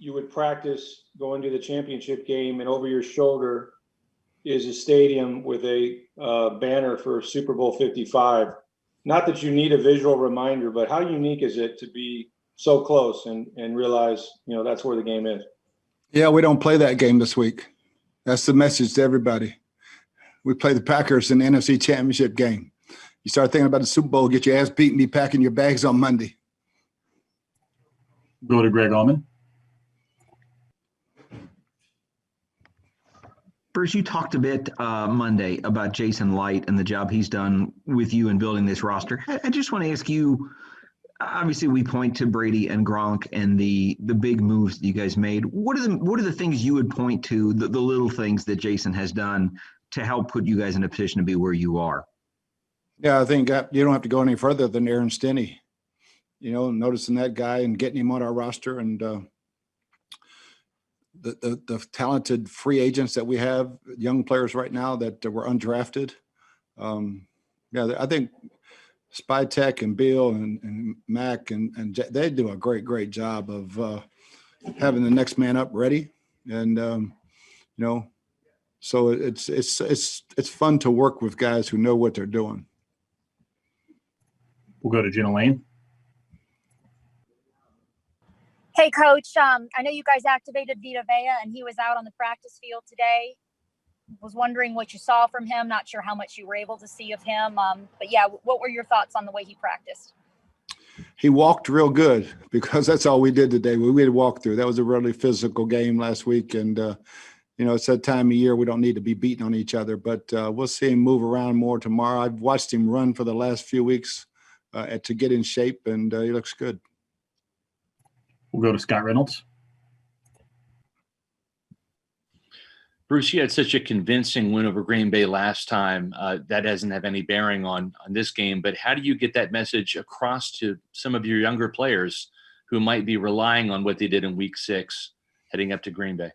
you would practice going to the championship game, and over your shoulder is a stadium with a banner for Super Bowl 55. Not that you need a visual reminder, but how unique is it to be so close and realize, that's where the game is? Yeah, we don't play that game this week. That's the message to everybody. We play the Packers in the NFC Championship game. You start thinking about the Super Bowl, get your ass beat and be packing your bags on Monday. Go to Greg Allman. Bruce, you talked a bit Monday about Jason Light and the job he's done with you in building this roster. I just want to ask you, obviously we point to Brady and Gronk and the big moves that you guys made. What are the things you would point to, the little things that Jason has done to help put you guys in a position to be where you are? Yeah, I think you don't have to go any further than Aaron Stinney. Noticing that guy and getting him on our roster, and the talented free agents that we have, young players right now that were undrafted. I think Spytek and Bill and Mac and they do a great job of having the next man up ready, and so it's fun to work with guys who know what they're doing. We'll go to Jenna Lane. Hey, Coach. I know you guys activated Vita, and he was out on the practice field today. Was wondering what you saw from him. Not sure how much you were able to see of him. But, yeah, what were your thoughts on the way he practiced? He walked real good because that's all we did today. We had to walk through. That was a really physical game last week. And, it's that time of year we don't need to be beating on each other. But we'll see him move around more tomorrow. I've watched him run for the last few weeks to get in shape, and he looks good. We'll go to Scott Reynolds. Bruce, you had such a convincing win over Green Bay last time. That doesn't have any bearing on this game, but how do you get that message across to some of your younger players who might be relying on what they did in Week 6 heading up to Green Bay?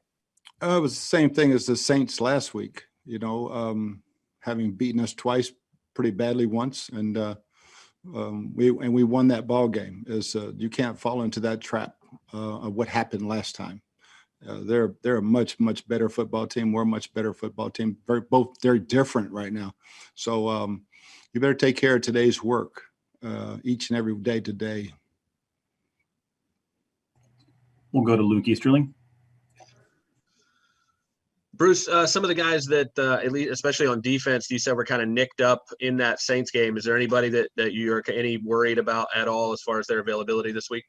It was the same thing as the Saints last week, having beaten us twice pretty badly once, and we won that ball game. You can't fall into that trap of what happened last time. They're a much better football team. We're a much better football team. Both very different right now. So you better take care of today's work each and every day today. We'll go to Luke Easterling. Bruce, some of the guys that, at least especially on defense, you said were kind of nicked up in that Saints game. Is there anybody that you're any worried about at all as far as their availability this week?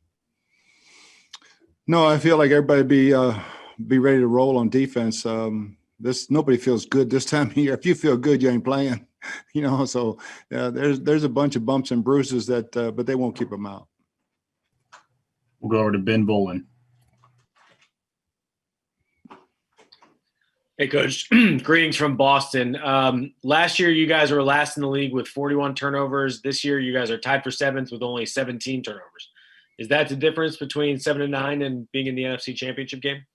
No, I feel like everybody be ready to roll on defense. Nobody feels good this time of year. If you feel good, you ain't playing. So there's a bunch of bumps and bruises but they won't keep them out. We'll go over to Ben Bolin. Hey, Coach. Greetings from Boston. Last year, you guys were last in the league with 41 turnovers. This year, you guys are tied for 7th with only 17 turnovers. Is that the difference between 7-9 and being in the NFC Championship game?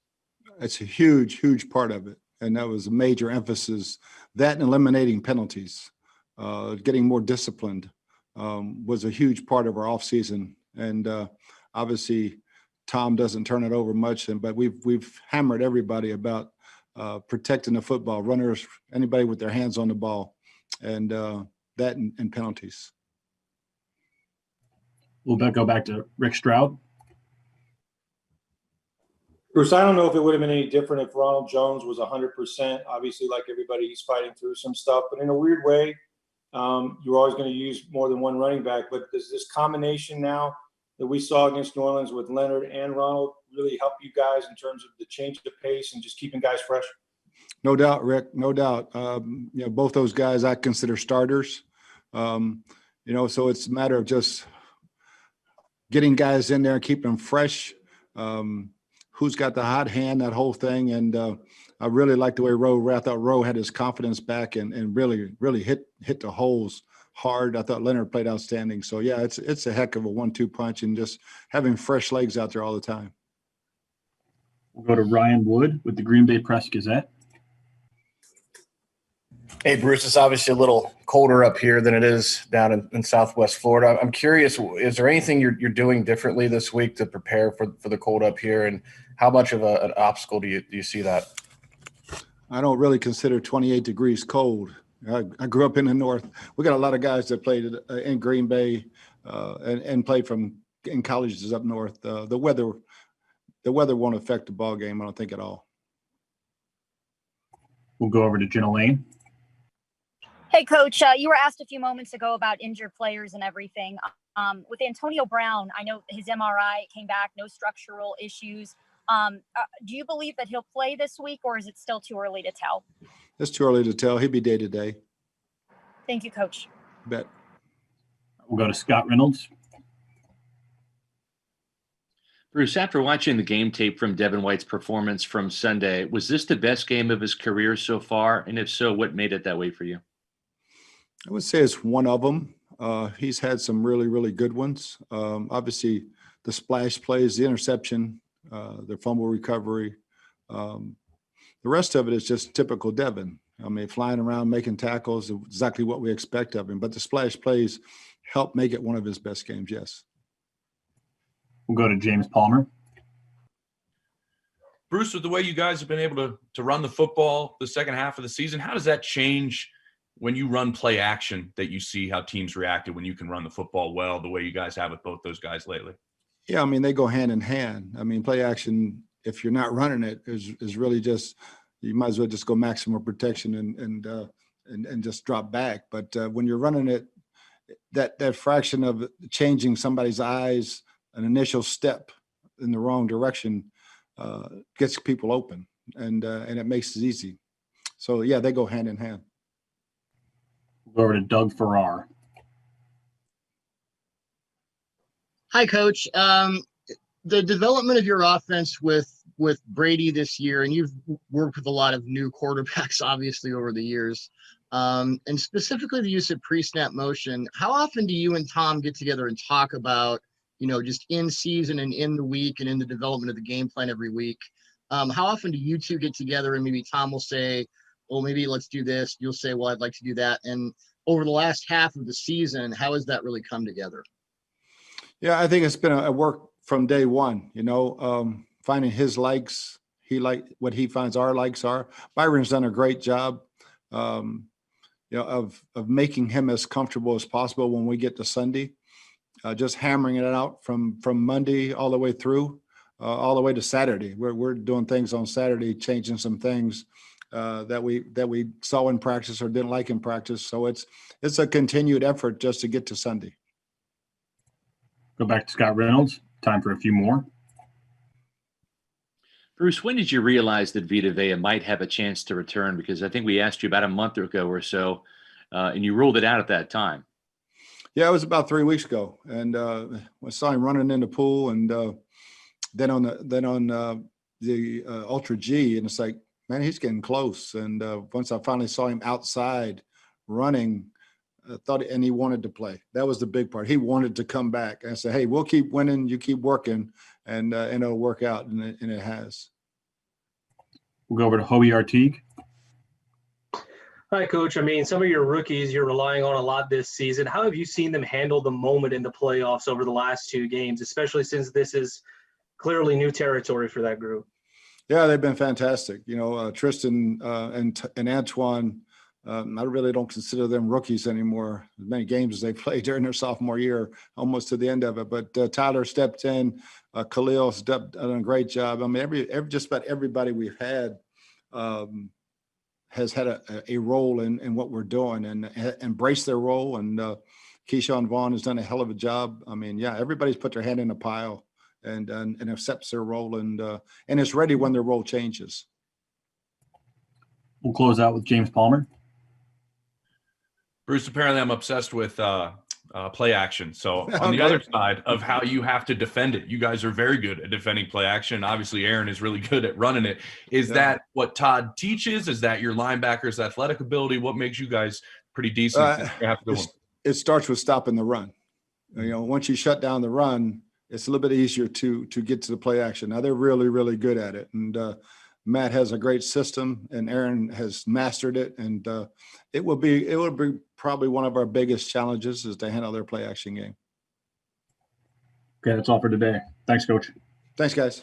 It's a huge part of it, and that was a major emphasis. That and eliminating penalties, getting more disciplined, was a huge part of our offseason. And obviously, Tom doesn't turn it over much, but we've hammered everybody about protecting the football, runners, anybody with their hands on the ball, and that and penalties. We'll go back to Rick Stroud. Bruce, I don't know if it would have been any different if Ronald Jones was 100%. Obviously, like everybody, he's fighting through some stuff. But in a weird way, you're always going to use more than one running back. But does this combination now that we saw against New Orleans with Leonard and Ronald really help you guys in terms of the change of pace and just keeping guys fresh? No doubt, Rick. No doubt. Both those guys I consider starters. So it's a matter of just getting guys in there and keeping them fresh. Who's got the hot hand, that whole thing. And I really like the way I thought Rowe had his confidence back and really hit the holes hard. I thought Leonard played outstanding. So, yeah, it's a heck of a 1-2 punch and just having fresh legs out there all the time. We'll go to Ryan Wood with the Green Bay Press-Gazette. Hey, Bruce, it's obviously a little colder up here than it is down in Southwest Florida. I'm curious, is there anything you're doing differently this week to prepare for the cold up here? And How much of an obstacle do you see that? I don't really consider 28 degrees cold. I grew up in the north. We got a lot of guys that played in Green Bay and played in colleges up north. The weather won't affect the ball game, I don't think, at all. We'll go over to Jenna Lane. Hey, Coach, you were asked a few moments ago about injured players and everything. With Antonio Brown, I know his MRI came back, no structural issues. Do you believe that he'll play this week, or is it still too early to tell? It's too early to tell. He'll be day to day. Thank you, Coach. Bet. We'll go to Scott Reynolds. Bruce, after watching the game tape from Devin White's performance from Sunday, was this the best game of his career so far? And if so, what made it that way for you? I would say it's one of them. He's had some really, really good ones. Obviously, the splash plays, the interception, the fumble recovery. The rest of it is just typical Devin. I mean, flying around, making tackles, exactly what we expect of him. But the splash plays help make it one of his best games, yes. We'll go to James Palmer. Bruce, with the way you guys have been able to run the football the second half of the season, how does that change when you run play action, that you see how teams reacted when you can run the football well, the way you guys have with both those guys lately? Yeah, I mean, they go hand in hand. I mean, play action, if you're not running it, is really just, you might as well just go maximum protection and just drop back. But when you're running it, that fraction of changing somebody's eyes, an initial step in the wrong direction, gets people open, and it makes it easy. So yeah, they go hand in hand. We'll go over to Doug Farrar. Hi, Coach. The development of your offense with Brady this year, and you've worked with a lot of new quarterbacks, obviously, over the years, and specifically the use of pre-snap motion. How often do you and Tom get together and talk about, just in season and in the week and in the development of the game plan every week? How often do you two get together and maybe Tom will say, well, maybe let's do this. You'll say, well, I'd like to do that. And over the last half of the season, how has that really come together? Yeah, I think it's been a work from day one, finding his likes. He what he finds our likes are. Byron's done a great job, of making him as comfortable as possible when we get to Sunday, just hammering it out from Monday all the way through, all the way to Saturday. We're doing things on Saturday, changing some things that we saw in practice or didn't like in practice. So it's a continued effort just to get to Sunday. Go back to Scott Reynolds. Time for a few more. Bruce, when did you realize that Vita Vea might have a chance to return? Because I think we asked you about a month ago or so, and you ruled it out at that time. Yeah, it was about 3 weeks ago, and I saw him running in the pool, and then on the Ultra G, and it's like, man, he's getting close. And once I finally saw him outside running, I thought, and he wanted to play. That was the big part. He wanted to come back. And I said, hey, we'll keep winning. You keep working, and it'll work out, and it has. We'll go over to Hobie Artigue. Hi, Coach. I mean, some of your rookies you're relying on a lot this season. How have you seen them handle the moment in the playoffs over the last two games, especially since this is clearly new territory for that group? Yeah, they've been fantastic. Tristan and Antoine, I really don't consider them rookies anymore. As many games as they played during their sophomore year, almost to the end of it. But Tyler stepped in, Khalil done a great job. I mean, just about everybody we've had has had a role in what we're doing and embraced their role. And Keyshawn Vaughn has done a hell of a job. I mean, yeah, everybody's put their hand in the pile and accepts their role and is ready when their role changes. We'll close out with James Palmer. Bruce, apparently I'm obsessed with play action. So on the other side of how you have to defend it, you guys are very good at defending play action. Obviously, Aaron is really good at running it. Is that what Todd teaches? Is that your linebackers' athletic ability? What makes you guys pretty decent? It starts with stopping the run. Once you shut down the run, it's a little bit easier to get to the play action. Now they're really, really good at it. And Matt has a great system, and Aaron has mastered it. And it will be probably one of our biggest challenges is to handle their play action game. Okay, that's all for today. Thanks, Coach. Thanks, guys.